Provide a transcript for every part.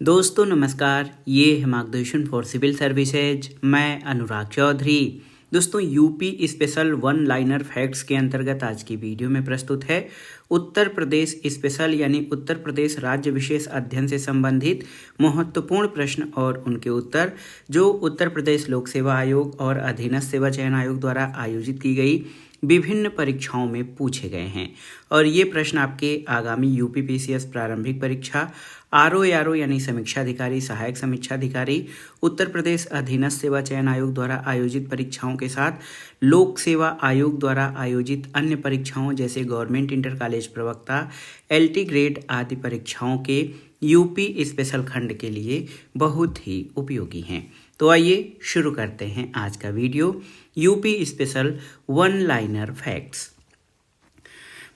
दोस्तों नमस्कार, ये है मार्गदर्शन फॉर सिविल सर्विसेज। मैं अनुराग चौधरी। दोस्तों UP special one liner facts के अंतर्गत आज की वीडियो में प्रस्तुत है उत्तर प्रदेश स्पेशल यानी उत्तर प्रदेश राज्य विशेष अध्ययन से संबंधित महत्वपूर्ण प्रश्न और उनके उत्तर, जो उत्तर प्रदेश लोक सेवा आयोग और अधीनस्थ सेवा चयन आयोग द्वारा आयोजित की गई विभिन्न परीक्षाओं में पूछे गए हैं। और ये प्रश्न आपके आगामी यूपीपीसीएस प्रारंभिक परीक्षा आरओ यानी समीक्षा अधिकारी, सहायक समीक्षा अधिकारी, उत्तर प्रदेश अधीनस्थ सेवा चयन आयोग द्वारा आयोजित परीक्षाओं के साथ लोक सेवा आयोग द्वारा आयोजित अन्य परीक्षाओं जैसे गवर्नमेंट इंटर कॉलेज प्रवक्ता, एलटी ग्रेड आदि परीक्षाओं के यूपी स्पेशल खंड के लिए बहुत ही उपयोगी हैं। तो आइए शुरू करते हैं आज का video, UP special one liner facts.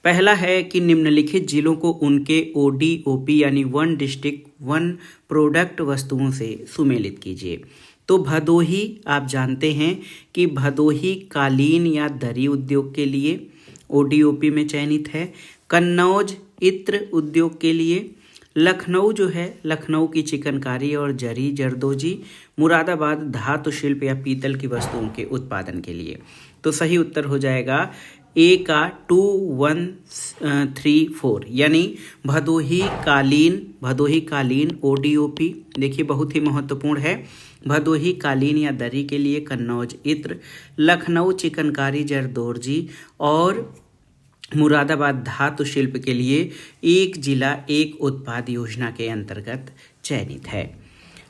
पहला है कि निम्नलिखित जिलों को उनके ओडीओपी यानी वन डिस्ट्रिक्ट वन प्रोडक्ट वस्तुओं से सुमेलित कीजिए। तो भदोही, आप जानते हैं कि भदोही कालीन या दरी उद्योग के लिए ओडीओपी में चयनित है। कन्नौज इत्र उद्योग के लिए, लखनऊ जो है लखनऊ की चिकनकारी और जरी जरदोजी, मुरादाबाद धातु शिल्प या पीतल की वस्तुओं के उत्पादन के लिए। तो सही उत्तर हो जाएगा ए का 2134 यानी भदोही कालीन ओडीओपी। देखिए बहुत ही महत्वपूर्ण है। भदोही कालीन या दरी के लिए कन्नौज इत्र, लखनऊ चिकनकारी जरदोजी और मुरादाबाद धातु शिल्प के लिए एक जिला एक उत्पाद योजना के अंतर्गत चयनित है।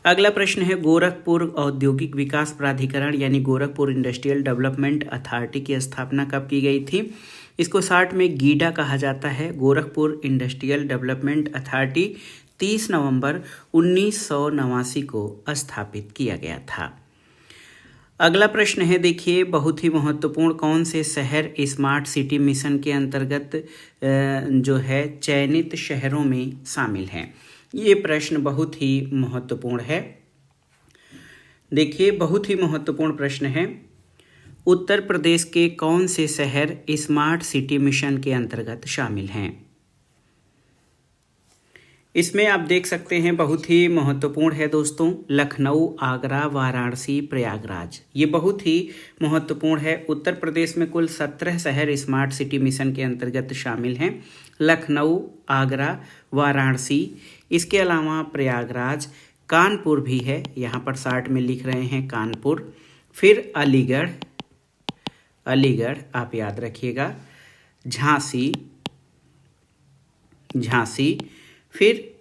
अगला प्रश्न है गोरखपुर औद्योगिक विकास प्राधिकरण यानी गोरखपुर इंडस्ट्रियल डेवलपमेंट अथॉरिटी की स्थापना कब की गई थी? इसको शॉर्ट में गीडा कहा जाता है। गोरखपुर इंडस्ट्रियल डेवलपमेंट अथॉरिटी 30 नवंबर 1989 को स्थापित किया गया था। अगला प्रश्न है, देखिए बहुत ही महत्वपूर्ण, कौन से शहर स्मार्ट सिटी मिशन के अंतर्गत जो है चयनित शहरों में शामिल हैं? ये प्रश्न बहुत ही महत्वपूर्ण है। देखिए बहुत ही महत्वपूर्ण प्रश्न है, उत्तर प्रदेश के कौन से शहर स्मार्ट सिटी मिशन के अंतर्गत शामिल हैं? इसमें आप देख सकते हैं बहुत ही महत्वपूर्ण है दोस्तों, लखनऊ, आगरा, वाराणसी, प्रयागराज। ये बहुत ही महत्वपूर्ण है। उत्तर प्रदेश में कुल 17 शहर स्मार्ट सिटी मिशन के अंतर्गत शामिल हैं। लखनऊ, आगरा, वाराणसी, इसके अलावा प्रयागराज, कानपुर भी है, यहाँ पर शॉर्ट में लिख रहे हैं कानपुर, फिर अलीगढ़ आप याद रखिएगा, झांसी, फिर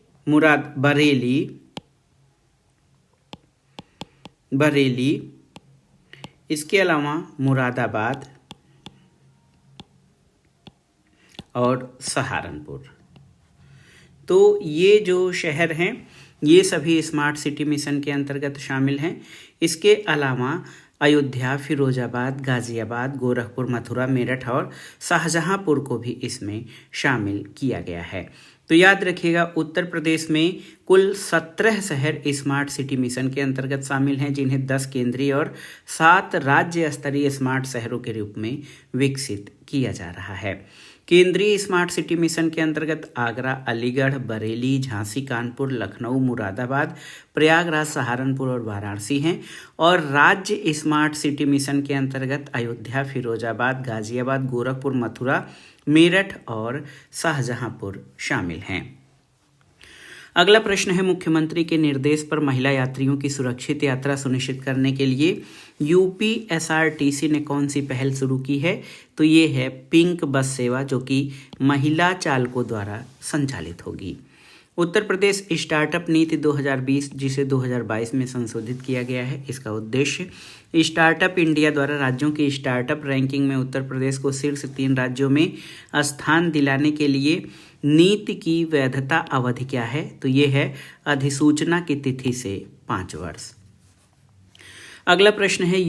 बरेली, इसके अलावा मुरादाबाद और सहारनपुर। तो ये जो शहर हैं ये सभी स्मार्ट सिटी मिशन के अंतर्गत शामिल हैं। इसके अलावा अयोध्या, फिरोजाबाद, गाजियाबाद, गोरखपुर, मथुरा, मेरठ और शाहजहांपुर को भी इसमें शामिल किया गया है। तो याद रखिएगा उत्तर प्रदेश में कुल 17 शहर स्मार्ट सिटी मिशन के अंतर्गत शामिल हैं, जिन्हें 10 केंद्रीय और 7 राज्य स्तरीय स्मार्ट शहरों के रूप में विकसित किया जा रहा है। केंद्रीय स्मार्ट सिटी मिशन के अंतर्गत आगरा, अलीगढ़, बरेली, झांसी, कानपुर, लखनऊ, मुरादाबाद, प्रयागराज, सहारनपुर और वाराणसी हैं। और राज्य स्मार्ट सिटी मिशन के अंतर्गत अयोध्या, फिरोजाबाद, गाजियाबाद, गोरखपुर, मथुरा, मेरठ और शाहजहांपुर शामिल हैं। अगला प्रश्न है, मुख्यमंत्री के निर्देश पर महिला यात्रियों की सुरक्षित यात्रा सुनिश्चित करने के लिए यूपीएसआरटीसी ने कौन सी पहल शुरू की है? तो ये है पिंक बस सेवा, जो कि महिला चालकों द्वारा संचालित होगी। उत्तर प्रदेश स्टार्टअप नीति 2020 जिसे 2022 में संशोधित किया गया है, इसका उद्देश्य स्टार्टअप इंडिया द्वारा राज्यों की स्टार्टअप रैंकिंग में उत्तर प्रदेश को शीर्ष 3 राज्यों में स्थान दिलाने के लिए नीति की वैधता अवधि क्या है? तो ये है अधिसूचना की तिथि से 5 वर्ष। अगला प्रश्न है,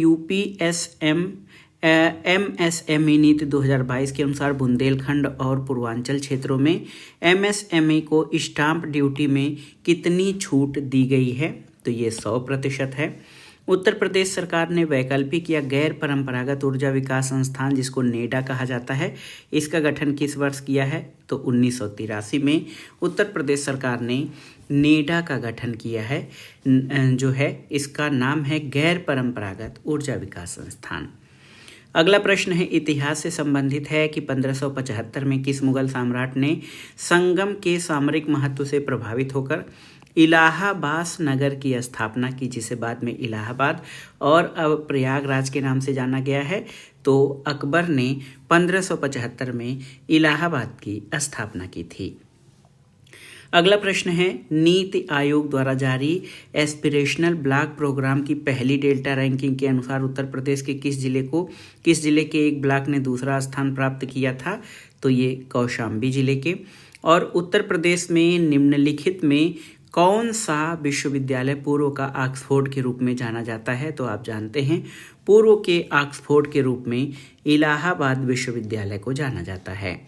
एमएसएमई नीति 2022 के अनुसार बुंदेलखंड और पूर्वांचल क्षेत्रों में एमएसएमई को स्टाम्प ड्यूटी में कितनी छूट दी गई है? तो ये 100% है। उत्तर प्रदेश सरकार ने वैकल्पिक या गैर परंपरागत ऊर्जा विकास संस्थान, जिसको नेडा कहा जाता है, इसका गठन किस वर्ष किया है? तो 1983 में उत्तर प्रदेश सरकार ने नेडा का गठन किया है, जो है इसका नाम है गैर परंपरागत ऊर्जा विकास संस्थान। अगला प्रश्न है इतिहास से संबंधित है कि 1575 में किस मुगल सम्राट ने संगम के सामरिक महत्व से प्रभावित होकर इलाहाबाद नगर की स्थापना की, जिसे बाद में इलाहाबाद और अब प्रयागराज के नाम से जाना गया है। तो अकबर ने 1575 में इलाहाबाद की स्थापना की थी। अगला प्रश्न है नीति आयोग द्वारा जारी एस्पिरेशनल ब्लॉक प्रोग्राम की पहली डेल्टा रैंकिंग के अनुसार उत्तर प्रदेश के किस जिले के एक ब्लॉक ने दूसरा स्थान प्राप्त किया था? तो ये कौशाम्बी जिले के। और उत्तर प्रदेश में निम्नलिखित में कौन सा विश्वविद्यालय पूर्व का ऑक्सफोर्ड के रूप में जाना जाता है? तो आप जानते हैं पूर्व के ऑक्सफोर्ड के रूप में इलाहाबाद विश्वविद्यालय को जाना जाता है।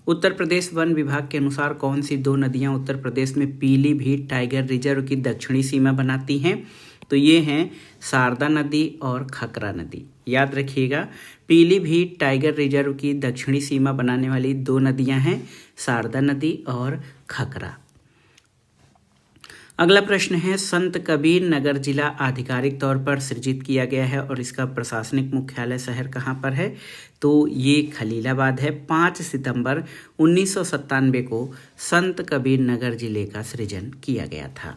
उत्तर प्रदेश वन विभाग के अनुसार कौन सी दो नदियां उत्तर प्रदेश में पीलीभीत टाइगर रिजर्व की दक्षिणी सीमा बनाती हैं? तो ये हैं शारदा नदी और खकरा नदी। याद रखिएगा, पीलीभीत टाइगर रिजर्व की दक्षिणी सीमा बनाने वाली दो नदियां हैं शारदा नदी और खकरा। अगला प्रश्न है संत कबीर नगर जिला आधिकारिक तौर पर सृजित किया गया है और इसका प्रशासनिक मुख्यालय शहर कहाँ पर है? तो ये खलीलाबाद है। 5 सितंबर 1997 को संत कबीर नगर जिले का सृजन किया गया था।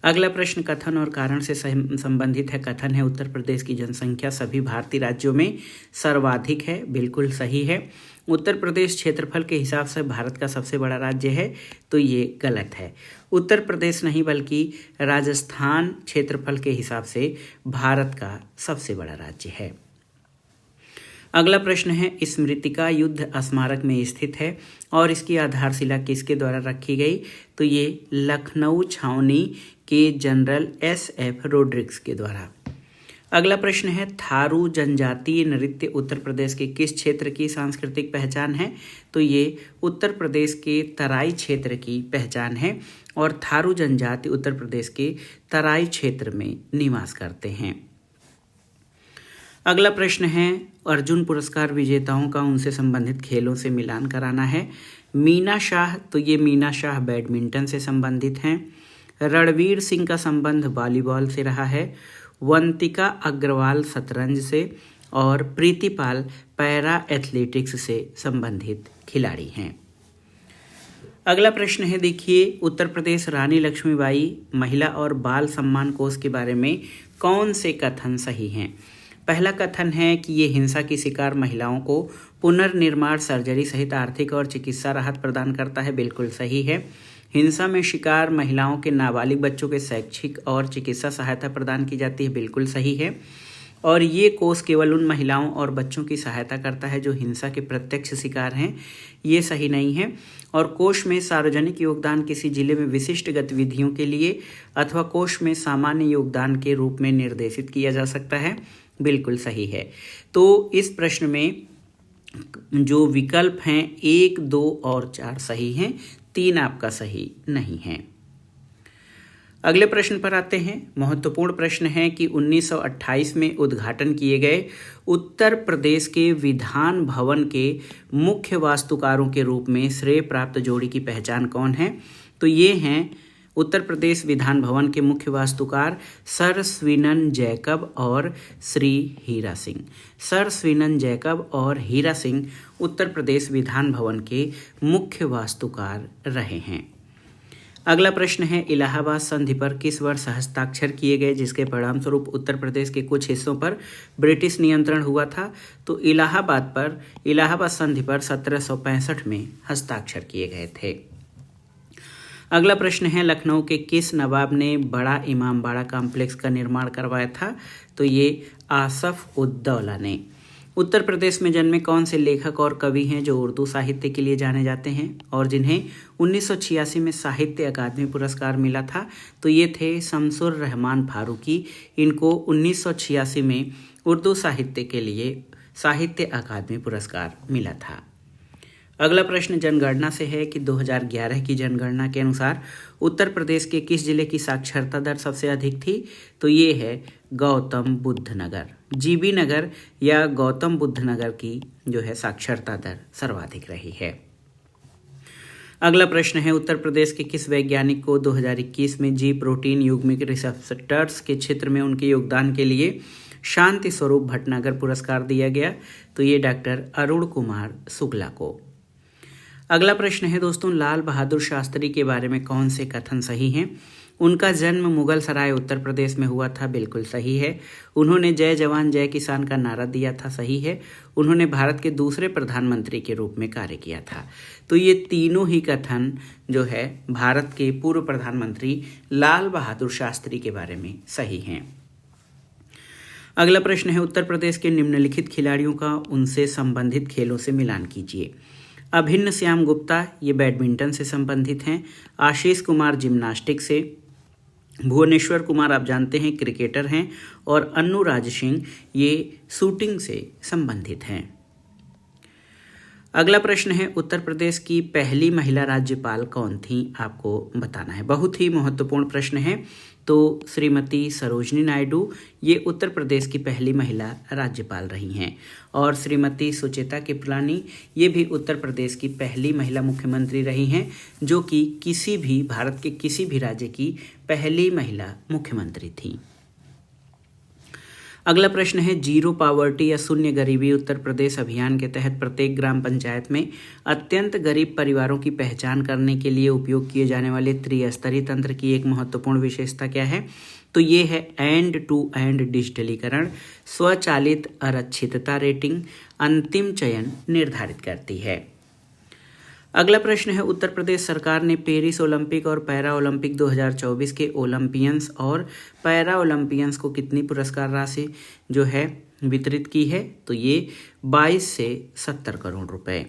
अगला प्रश्न कथन और कारण से संबंधित है। कथन है उत्तर प्रदेश की जनसंख्या सभी भारतीय राज्यों में सर्वाधिक है। बिल्कुल सही है। उत्तर प्रदेश क्षेत्रफल के हिसाब से भारत का सबसे बड़ा राज्य है। तो ये गलत है। उत्तर प्रदेश नहीं बल्कि राजस्थान क्षेत्रफल के हिसाब से भारत का सबसे बड़ा राज्य है। अगला प्रश्न है स्मृतिका युद्ध स्मारक में स्थित है और इसकी आधारशिला किसके द्वारा रखी गई? तो ये लखनऊ छावनी के जनरल SF रोड्रिग्स के द्वारा। अगला प्रश्न है थारू जनजातीय नृत्य उत्तर प्रदेश के किस क्षेत्र की सांस्कृतिक पहचान है? तो ये उत्तर प्रदेश के तराई क्षेत्र की पहचान है और थारू जनजाति उत्तर प्रदेश के तराई क्षेत्र में निवास करते हैं। अगला प्रश्न है अर्जुन पुरस्कार विजेताओं का उनसे संबंधित खेलों से मिलान कराना है। मीना शाह, तो ये मीना शाह बैडमिंटन से संबंधित हैं। रणवीर सिंह का संबंध वॉलीबॉल से रहा है। वंतिका अग्रवाल शतरंज से और प्रीतिपाल पैरा एथलेटिक्स से संबंधित खिलाड़ी हैं। अगला प्रश्न है देखिए उत्तर प्रदेश रानी लक्ष्मीबाई महिला और बाल सम्मान कोष के बारे में कौन से कथन सही हैं? पहला कथन है कि ये हिंसा की शिकार महिलाओं को पुनर्निर्माण सर्जरी सहित आर्थिक और चिकित्सा राहत प्रदान करता है। बिल्कुल सही है। हिंसा में शिकार महिलाओं के नाबालिग बच्चों के शैक्षिक और चिकित्सा सहायता प्रदान की जाती है। बिल्कुल सही है। और ये कोष केवल उन महिलाओं और बच्चों की सहायता करता है जो हिंसा के प्रत्यक्ष शिकार हैं। ये सही नहीं है। और कोष में सार्वजनिक योगदान किसी जिले में विशिष्ट गतिविधियों के लिए अथवा कोष में सामान्य योगदान के रूप में निर्देशित किया जा सकता है। बिल्कुल सही है। तो इस प्रश्न में जो विकल्प हैं 1, 2 और 4 सही हैं, 3 आपका सही नहीं है। अगले प्रश्न पर आते हैं। महत्वपूर्ण प्रश्न है कि 1928 में उद्घाटन किए गए उत्तर प्रदेश के विधान भवन के मुख्य वास्तुकारों के रूप में श्रेय प्राप्त जोड़ी की पहचान कौन है? तो ये हैं उत्तर प्रदेश विधान भवन के मुख्य वास्तुकार सर स्वीनन जैकब और श्री हीरा सिंह। सर स्वीनन जैकब और हीरा सिंह उत्तर प्रदेश विधान भवन के मुख्य वास्तुकार रहे हैं। अगला प्रश्न है इलाहाबाद संधि पर किस वर्ष हस्ताक्षर किए गए जिसके परिणाम स्वरूप उत्तर प्रदेश के कुछ हिस्सों पर ब्रिटिश नियंत्रण हुआ था? तो इलाहाबाद संधि पर 1765 में हस्ताक्षर किए गए थे। अगला प्रश्न है लखनऊ के किस नवाब ने बड़ा इमामबाड़ा कॉम्प्लेक्स का निर्माण करवाया था? तो ये आसफ उद्दौला ने। उत्तर प्रदेश में जन्मे कौन से लेखक और कवि हैं जो उर्दू साहित्य के लिए जाने जाते हैं और जिन्हें 1986 में साहित्य अकादमी पुरस्कार मिला था? तो ये थे शमसुर रहमान फारूकी। इनको 1986 में उर्दू साहित्य के लिए साहित्य अकादमी पुरस्कार मिला था। अगला प्रश्न जनगणना से है कि 2011 की जनगणना के अनुसार उत्तर प्रदेश के किस जिले की साक्षरता दर सबसे अधिक थी? तो ये है गौतम बुद्ध नगर। जीबी नगर या गौतम बुद्ध नगर की जो है साक्षरता दर सर्वाधिक रही है। अगला प्रश्न है, उत्तर प्रदेश के किस वैज्ञानिक को 2021 में जी प्रोटीन युग्मिक रिसेप्टर्स के क्षेत्र में उनके योगदान के लिए शांति स्वरूप भटनागर पुरस्कार दिया गया? तो ये डॉक्टर अरुण कुमार शुक्ला को। अगला प्रश्न है दोस्तों, लाल बहादुर शास्त्री के बारे में कौन से कथन सही हैं? उनका जन्म मुगल सराय उत्तर प्रदेश में हुआ था, बिल्कुल सही है। उन्होंने जय जवान जय किसान का नारा दिया था, सही है। उन्होंने भारत के दूसरे प्रधानमंत्री के रूप में कार्य किया था। तो ये तीनों ही कथन जो है भारत के पूर्व प्रधानमंत्री लाल बहादुर शास्त्री के बारे में सही हैं। अगला प्रश्न है, उत्तर प्रदेश के निम्नलिखित खिलाड़ियों का उनसे संबंधित खेलों से मिलान कीजिए। अभिन्न श्याम गुप्ता, ये बैडमिंटन से संबंधित हैं। आशीष कुमार जिम्नास्टिक से। भुवनेश्वर कुमार आप जानते हैं क्रिकेटर हैं। और अन्नू राज सिंह ये शूटिंग से संबंधित हैं। अगला प्रश्न है, उत्तर प्रदेश की पहली महिला राज्यपाल कौन थी? आपको बताना है। बहुत ही महत्वपूर्ण प्रश्न है। तो श्रीमती सरोजनी नायडू ये उत्तर प्रदेश की पहली महिला राज्यपाल रही हैं। और श्रीमती सुचेता कृपलानी ये भी उत्तर प्रदेश की पहली महिला मुख्यमंत्री रही हैं, जो कि किसी भी भारत के किसी भी राज्य की पहली महिला मुख्यमंत्री थी। अगला प्रश्न है, जीरो पावर्टी या शून्य गरीबी उत्तर प्रदेश अभियान के तहत प्रत्येक ग्राम पंचायत में अत्यंत गरीब परिवारों की पहचान करने के लिए उपयोग किए जाने वाले त्रिस्तरीय तंत्र की एक महत्वपूर्ण विशेषता क्या है? तो ये है एंड टू एंड डिजिटलीकरण, स्वचालित आरक्षितता रेटिंग, अंतिम चयन निर्धारित करती है। अगला प्रश्न है, उत्तर प्रदेश सरकार ने पेरिस ओलंपिक और पैरा ओलंपिक 2024 के ओलंपियंस और पैरा ओलंपियंस को कितनी पुरस्कार राशि जो है वितरित की है? तो ये 22 से 70 करोड़ रुपए।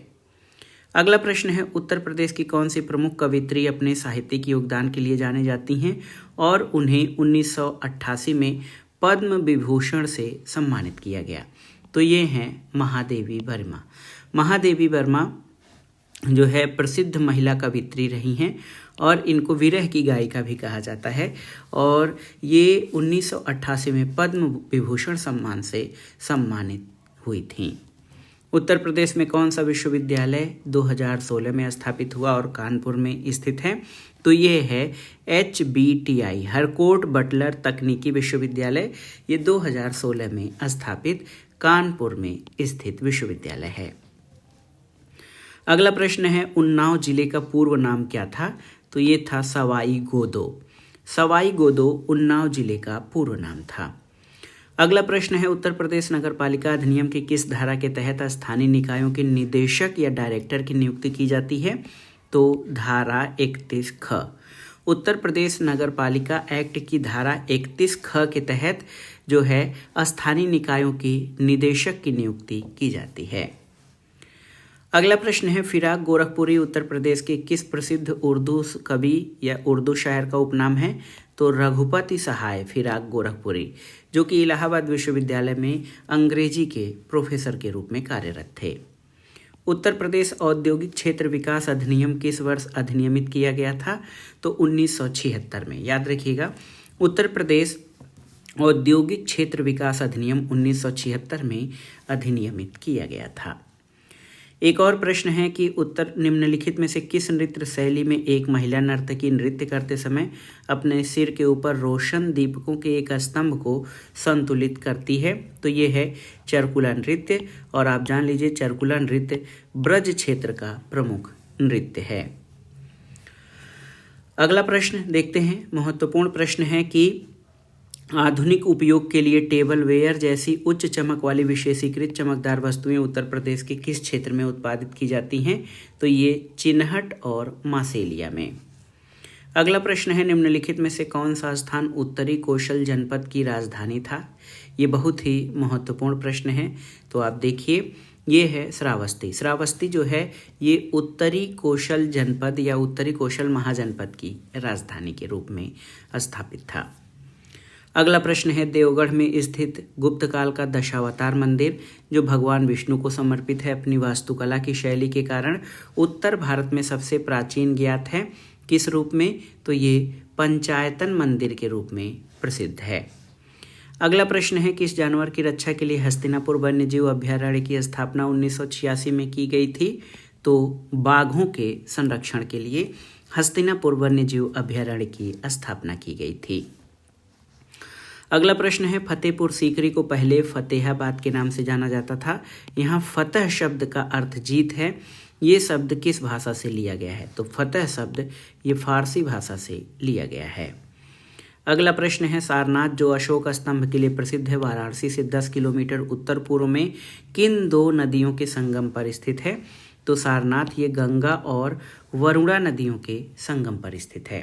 अगला प्रश्न है, उत्तर प्रदेश की कौन सी प्रमुख कवियत्री अपने साहित्यिक योगदान के लिए जाने जाती हैं और उन्हें 1988 में पद्म विभूषण से सम्मानित किया गया? तो ये हैं महादेवी वर्मा। महादेवी वर्मा जो है प्रसिद्ध महिला कवियत्री रही हैं और इनको विरह की गायिका भी कहा जाता है। और ये 1988 में पद्म विभूषण सम्मान से सम्मानित हुई थीं। उत्तर प्रदेश में कौन सा विश्वविद्यालय 2016 में स्थापित हुआ और कानपुर में स्थित है? तो ये है HBTI हरकोट बटलर तकनीकी विश्वविद्यालय। ये 2016 में स्थापित कानपुर में स्थित विश्वविद्यालय है। अगला प्रश्न है, उन्नाव जिले का पूर्व नाम क्या था? तो ये था सवाई गोदो। सवाई गोदो उन्नाव जिले का पूर्व नाम था। अगला प्रश्न है, उत्तर प्रदेश नगरपालिका अधिनियम की किस धारा के तहत स्थानीय निकायों के निदेशक या डायरेक्टर की नियुक्ति की जाती है? तो धारा 31 ख। उत्तर प्रदेश नगरपालिका एक्ट की धारा 31 ख के तहत जो है स्थानीय निकायों की निदेशक की नियुक्ति की जाती है। अगला प्रश्न है, फिराक गोरखपुरी उत्तर प्रदेश के किस प्रसिद्ध उर्दू कवि या उर्दू शायर का उपनाम है? तो रघुपति सहाय फिराक गोरखपुरी, जो कि इलाहाबाद विश्वविद्यालय में अंग्रेजी के प्रोफेसर के रूप में कार्यरत थे। उत्तर प्रदेश औद्योगिक क्षेत्र विकास अधिनियम किस वर्ष अधिनियमित किया गया था? तो 1976 में। याद रखिएगा, उत्तर प्रदेश औद्योगिक क्षेत्र विकास अधिनियम 1976 में अधिनियमित किया गया था। एक और प्रश्न है कि उत्तर निम्नलिखित में से किस नृत्य शैली में एक महिला नर्तकी नृत्य करते समय अपने सिर के ऊपर रोशन दीपकों के एक स्तंभ को संतुलित करती है? तो ये है चरकुला नृत्य। और आप जान लीजिए चरकुला नृत्य ब्रज क्षेत्र का प्रमुख नृत्य है। अगला प्रश्न देखते हैं। महत्वपूर्ण प्रश्न है कि आधुनिक उपयोग के लिए टेबल वेयर जैसी उच्च चमक वाली विशेषीकृत चमकदार वस्तुएं उत्तर प्रदेश के किस क्षेत्र में उत्पादित की जाती हैं? तो ये चिन्हट और मासेलिया में। अगला प्रश्न है, निम्नलिखित में से कौन सा स्थान उत्तरी कौशल जनपद की राजधानी था? ये बहुत ही महत्वपूर्ण प्रश्न है। तो आप देखिए, ये है श्रावस्ती। श्रावस्ती जो है ये उत्तरी कौशल जनपद या उत्तरी कौशल महाजनपद की राजधानी के रूप में स्थापित था। अगला प्रश्न है, देवगढ़ में स्थित गुप्त काल का दशावतार मंदिर जो भगवान विष्णु को समर्पित है, अपनी वास्तुकला की शैली के कारण उत्तर भारत में सबसे प्राचीन ज्ञात है। किस रूप में? तो ये पंचायतन मंदिर के रूप में प्रसिद्ध है। अगला प्रश्न है, किस जानवर की रक्षा के लिए हस्तिनापुर वन्यजीव अभयारण्य की स्थापना 1986 में की गई थी? तो बाघों के संरक्षण के लिए हस्तिनापुर वन्यजीव अभयारण्य की स्थापना की गई थी। अगला प्रश्न है, फतेहपुर सीकरी को पहले फतेहाबाद के नाम से जाना जाता था। यहाँ फतह शब्द का अर्थ जीत है। ये शब्द किस भाषा से लिया गया है? तो फतह शब्द ये फारसी भाषा से लिया गया है। अगला प्रश्न है, सारनाथ जो अशोक स्तंभ के लिए प्रसिद्ध है, वाराणसी से 10 किलोमीटर उत्तर पूर्व में किन दो नदियों के संगम पर स्थित है? तो सारनाथ ये गंगा और वरुणा नदियों के संगम पर स्थित है।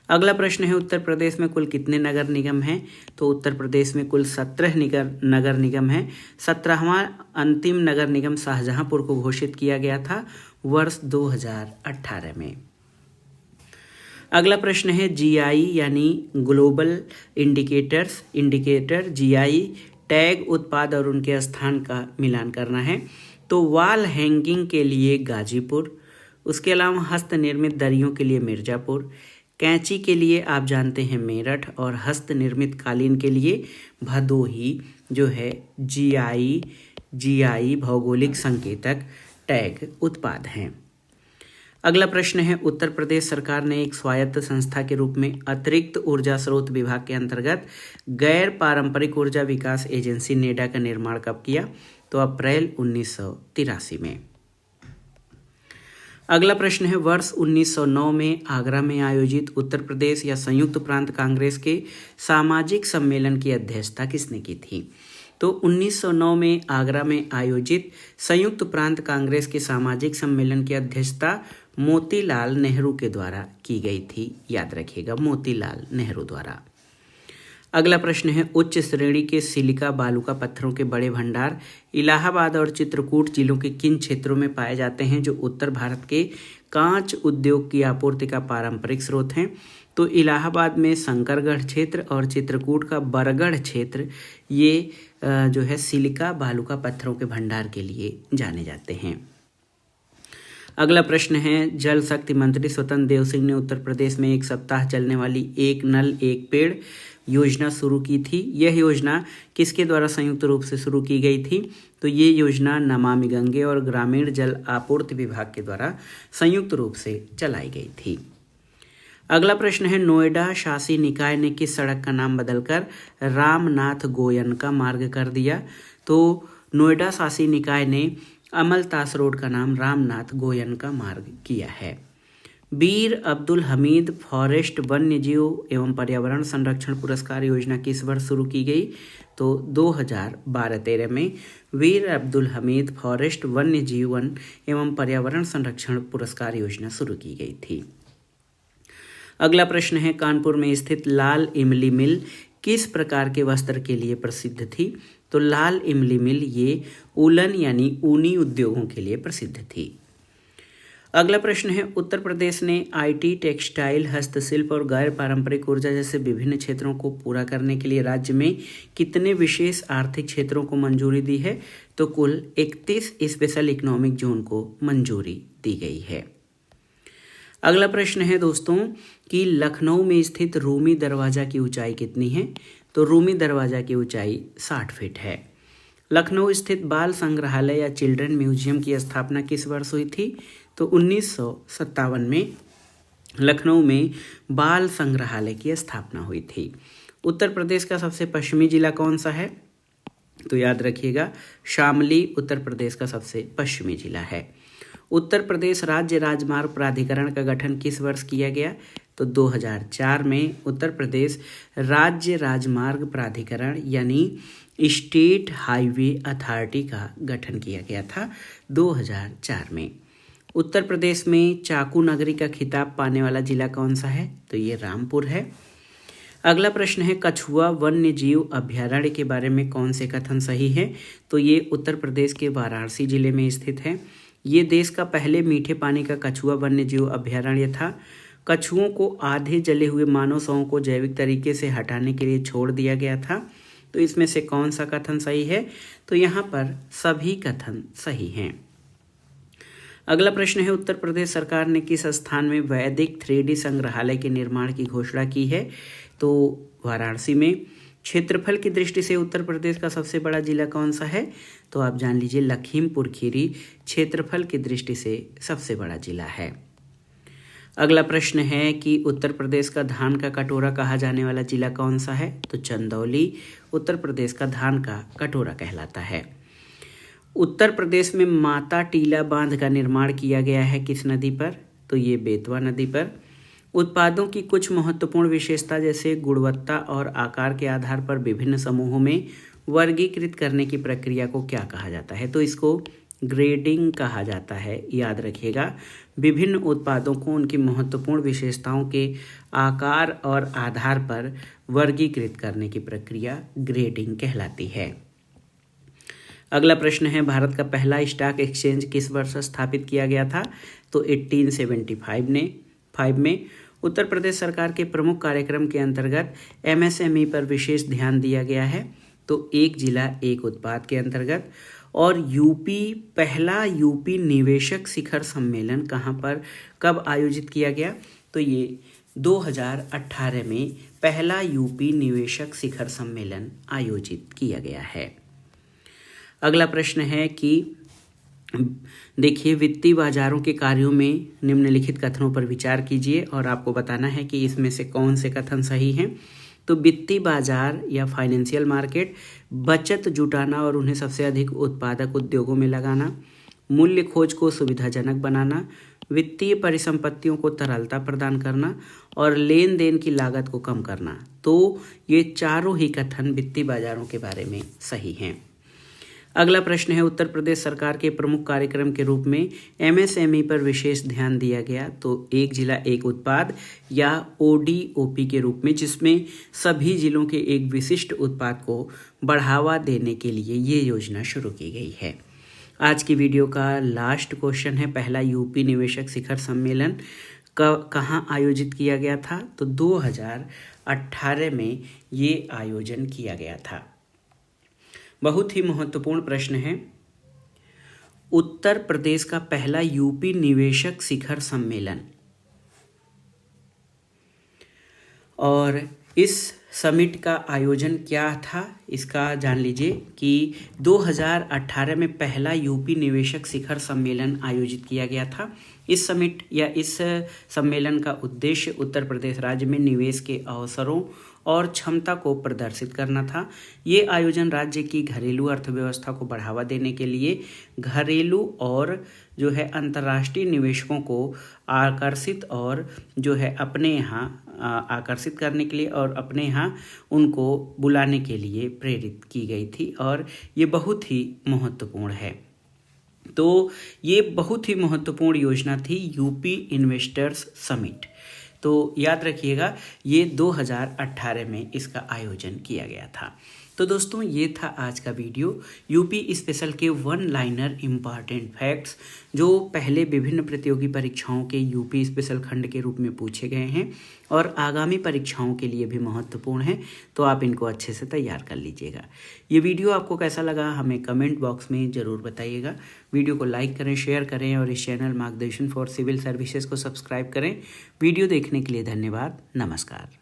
अगला प्रश्न है, उत्तर प्रदेश में कुल कितने नगर निगम हैं? तो उत्तर प्रदेश में कुल 17 नगर निगम हैं। 17वां अंतिम नगर निगम शाहजहांपुर को घोषित किया गया था वर्ष 2018 में। अगला प्रश्न है, जीआई यानी ग्लोबल इंडिकेटर जीआई टैग उत्पाद और उनके स्थान का मिलान करना है। तो वॉल हैंगिंग के लिए गाजीपुर, उसके अलावा हस्त निर्मित दरियों के लिए मिर्जापुर, कैंची के लिए आप जानते हैं मेरठ, और हस्त निर्मित कालीन के लिए भदोही जो है जीआई भौगोलिक संकेतक टैग उत्पाद हैं। अगला प्रश्न है, उत्तर प्रदेश सरकार ने एक स्वायत्त संस्था के रूप में अतिरिक्त ऊर्जा स्रोत विभाग के अंतर्गत गैर पारंपरिक ऊर्जा विकास एजेंसी नेडा का निर्माण कब किया? तो अप्रैल 1983 में। अगला प्रश्न है, वर्ष 1909 में आगरा में आयोजित उत्तर प्रदेश या संयुक्त प्रांत कांग्रेस के सामाजिक सम्मेलन की अध्यक्षता किसने की थी? तो 1909 में आगरा में आयोजित संयुक्त प्रांत कांग्रेस के सामाजिक सम्मेलन की अध्यक्षता मोतीलाल नेहरू के द्वारा की गई थी। याद रखिएगा, मोतीलाल नेहरू द्वारा। अगला प्रश्न है, उच्च श्रेणी के सिलिका बालूका पत्थरों के बड़े भंडार इलाहाबाद और चित्रकूट जिलों के किन क्षेत्रों में पाए जाते हैं जो उत्तर भारत के कांच उद्योग की आपूर्ति का पारंपरिक स्रोत हैं? तो इलाहाबाद में शंकरगढ़ क्षेत्र और चित्रकूट का बरगढ़ क्षेत्र ये जो है सिलिका बालूका पत्थरों के भंडार के लिए जाने जाते हैं। अगला प्रश्न है, जल शक्ति मंत्री स्वतंत्र देव सिंह ने उत्तर प्रदेश में एक सप्ताह चलने वाली एक नल एक पेड़ योजना शुरू की थी। यह योजना किसके द्वारा संयुक्त रूप से शुरू की गई थी? तो ये योजना नमामि गंगे और ग्रामीण जल आपूर्ति विभाग के द्वारा संयुक्त रूप से चलाई गई थी। अगला प्रश्न है, नोएडा शासी निकाय ने किस सड़क का नाम बदलकर रामनाथ गोयनका मार्ग कर दिया? तो नोएडा शासी निकाय ने अमलतास रोड का नाम रामनाथ गोयनका मार्ग किया है। वीर अब्दुल हमीद फॉरेस्ट वन्यजीव एवं पर्यावरण संरक्षण पुरस्कार योजना किस वर्ष शुरू की गई? तो 2012-13 में वीर अब्दुल हमीद फॉरेस्ट वन्यजीवन एवं पर्यावरण संरक्षण पुरस्कार योजना शुरू की गई थी। अगला प्रश्न है, कानपुर में स्थित लाल इमली मिल किस प्रकार के वस्त्र के लिए प्रसिद्ध थी? तो लाल इमली मिल ये उलन यानी ऊनी उद्योगों के लिए प्रसिद्ध थी। अगला प्रश्न है, उत्तर प्रदेश ने आईटी, टेक्सटाइल, हस्तशिल्प और गैर पारंपरिक ऊर्जा जैसे विभिन्न क्षेत्रों को पूरा करने के लिए राज्य में कितने विशेष आर्थिक क्षेत्रों को मंजूरी दी है? तो कुल 31 स्पेशल इकोनॉमिक जोन को मंजूरी दी गई है। अगला प्रश्न है दोस्तों कि लखनऊ में स्थित रूमी दरवाजा की ऊंचाई कितनी है? तो रूमी दरवाजा की ऊंचाई 60 फीट है। लखनऊ स्थित बाल संग्रहालय या चिल्ड्रन म्यूजियम की स्थापना किस वर्ष हुई थी? तो 1957 में लखनऊ में बाल संग्रहालय की स्थापना हुई थी। उत्तर प्रदेश का सबसे पश्चिमी जिला कौन सा है? तो याद रखिएगा, शामली उत्तर प्रदेश का सबसे पश्चिमी जिला है। उत्तर प्रदेश राज्य राजमार्ग प्राधिकरण का गठन किस वर्ष किया गया? तो 2004 में उत्तर प्रदेश राज्य राजमार्ग प्राधिकरण यानी स्टेट हाईवे अथॉरिटी का गठन किया गया था 2004 में। उत्तर प्रदेश में चाकू नगरी का खिताब पाने वाला जिला कौन सा है? तो ये रामपुर है। अगला प्रश्न है, कछुआ वन्य जीव अभयारण्य के बारे में कौन से कथन सही है? तो ये उत्तर प्रदेश के वाराणसी जिले में स्थित है। ये देश का पहले मीठे पानी का कछुआ वन्य जीव अभयारण्य था। कछुओं को आधे जले हुए मानव शवों को जैविक तरीके से हटाने के लिए छोड़ दिया गया था। तो इसमें से कौन सा कथन सही है? तो यहाँ पर सभी कथन सही हैं। अगला प्रश्न है, उत्तर प्रदेश सरकार ने किस स्थान में वैदिक 3D संग्रहालय के निर्माण की घोषणा की है? तो वाराणसी में। क्षेत्रफल की दृष्टि से उत्तर प्रदेश का सबसे बड़ा जिला कौन सा है? तो आप जान लीजिए लखीमपुर खीरी क्षेत्रफल की दृष्टि से सबसे बड़ा जिला है। अगला प्रश्न है कि उत्तर प्रदेश का धान का कटोरा कहा जाने वाला जिला कौन सा है? तो चंदौली उत्तर प्रदेश का धान का कटोरा कहलाता है। उत्तर प्रदेश में माता टीला बांध का निर्माण किया गया है किस नदी पर? तो ये बेतवा नदी पर। उत्पादों की कुछ महत्वपूर्ण विशेषता जैसे गुणवत्ता और आकार के आधार पर विभिन्न समूहों में वर्गीकृत करने की प्रक्रिया को क्या कहा जाता है? तो इसको ग्रेडिंग कहा जाता है। याद रखिएगा, विभिन्न उत्पादों को उनकी महत्वपूर्ण विशेषताओं के आकार और आधार पर वर्गीकृत करने की प्रक्रिया ग्रेडिंग कहलाती है। अगला प्रश्न है भारत का पहला स्टॉक एक्सचेंज किस वर्ष स्थापित किया गया था? तो 1875 में। उत्तर प्रदेश सरकार के प्रमुख कार्यक्रम के अंतर्गत MSME पर विशेष ध्यान दिया गया है। तो एक जिला एक उत्पाद के अंतर्गत। और पहला यूपी निवेशक शिखर सम्मेलन कहाँ पर कब आयोजित किया गया? तो ये 2018 में पहला यूपी निवेशक शिखर सम्मेलन आयोजित किया गया है। अगला प्रश्न है कि देखिए वित्तीय बाजारों के कार्यों में निम्नलिखित कथनों पर विचार कीजिए और आपको बताना है कि इसमें से कौन से कथन सही हैं। तो वित्तीय बाजार या फाइनेंशियल मार्केट बचत जुटाना और उन्हें सबसे अधिक उत्पादक उद्योगों में लगाना, मूल्य खोज को सुविधाजनक बनाना, वित्तीय परिसंपत्तियों को तरलता प्रदान करना और लेन देन की लागत को कम करना। तो ये चारों ही कथन वित्तीय बाजारों के बारे में सही हैं। अगला प्रश्न है उत्तर प्रदेश सरकार के प्रमुख कार्यक्रम के रूप में MSME पर विशेष ध्यान दिया गया। तो एक जिला एक उत्पाद या ODOP के रूप में, जिसमें सभी जिलों के एक विशिष्ट उत्पाद को बढ़ावा देने के लिए ये योजना शुरू की गई है। आज की वीडियो का लास्ट क्वेश्चन है पहला यूपी निवेशक शिखर सम्मेलन कहाँ आयोजित किया गया था? तो 2018 में ये आयोजन किया गया था। बहुत ही महत्वपूर्ण प्रश्न है, उत्तर प्रदेश का पहला यूपी निवेशक शिखर सम्मेलन, और इस समिट का आयोजन क्या था इसका जान लीजिए कि 2018 में पहला यूपी निवेशक शिखर सम्मेलन आयोजित किया गया था। इस समिट या इस सम्मेलन का उद्देश्य उत्तर प्रदेश राज्य में निवेश के अवसरों और क्षमता को प्रदर्शित करना था। ये आयोजन राज्य की घरेलू अर्थव्यवस्था को बढ़ावा देने के लिए घरेलू और जो है अंतर्राष्ट्रीय निवेशकों को आकर्षित और जो है अपने यहाँ आकर्षित करने के लिए और अपने यहाँ उनको बुलाने के लिए प्रेरित की गई थी और ये बहुत ही महत्वपूर्ण है। तो ये बहुत ही महत्वपूर्ण योजना थी यूपी इन्वेस्टर्स समिट। तो याद रखिएगा ये 2018 में इसका आयोजन किया गया था। तो दोस्तों ये था आज का वीडियो यूपी स्पेशल के 1 लाइनर इम्पॉर्टेंट फैक्ट्स जो पहले विभिन्न प्रतियोगी परीक्षाओं के यूपी स्पेशल खंड के रूप में पूछे गए हैं और आगामी परीक्षाओं के लिए भी महत्वपूर्ण है। तो आप इनको अच्छे से तैयार कर लीजिएगा। ये वीडियो आपको कैसा लगा हमें कमेंट बॉक्स में ज़रूर बताइएगा। वीडियो को लाइक करें, शेयर करें और इस चैनल मार्गदर्शन फॉर सिविल सर्विसेज को सब्सक्राइब करें। वीडियो देखने के लिए धन्यवाद। नमस्कार।